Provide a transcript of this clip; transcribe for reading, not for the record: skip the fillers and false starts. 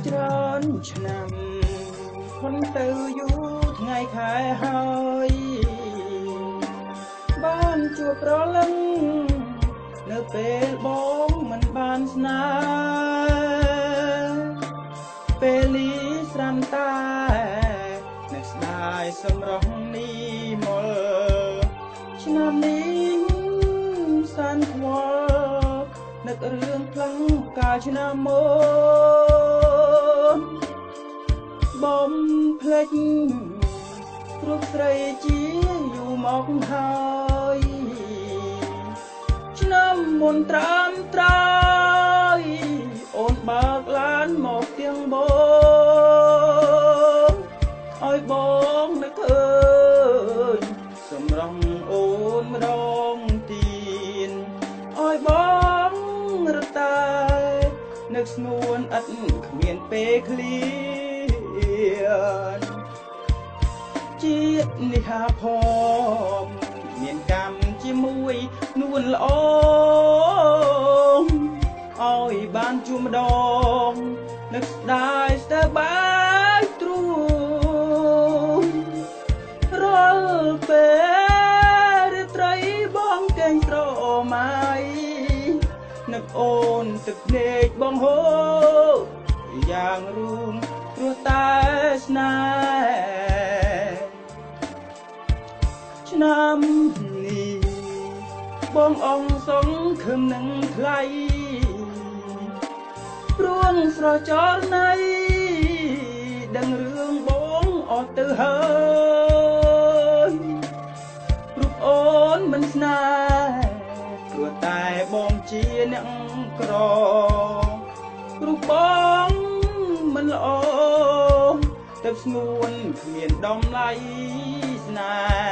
ច្រើនឆ្នាំខុនទៅយូរថ្ងៃខែហើយបានជួបប្រលឹងនៅពេលបងមិនបានស្នេហ៍ពេលលីស្រាំតែនឹកស្ដាយសម្រស់នេះមកឆ្នាំនេះសានខ្វល់នឹករឿងខ្លាំងកាលឆ្នាំមុនបំភ្លេចរូបស្រីជាយូរមកហើយឆ្នាំមុនត្រាំត្រយអូនបើកឡានមកទៀងបងឲ្យបងនឹកឃើញសម្រស់អូនម្ដងទៀតឲ្យបងរតែនឹកស្ងួនឥតគ្មានពេលឃ្លានជាតិនេះហាផងមានកម្មជាមួយនួនល្អឲ្យបានជួបម្ដងនឹកស្ដាយស្ទើរបាយទ្រូងរាល់ពេលរាត្រីបងកេងស្រមៃនឹកអូនទឹកភ្នែកបងហូរយ៉ាងរួមព្រោះតែស្នេហ៍ឆ្នាំនេះបងអងសងខឹមនឹងថ្លៃព្រួងស្រចលណៃដឹងរឿងបងអត់ទៅហើយរូបអូនមិនស្នេហ៍ព្រោះតែបងជាអ្នកក្ររូបបងមិនល្អទៅស្ងួនគ្មានដំឡៃស្នេហ៍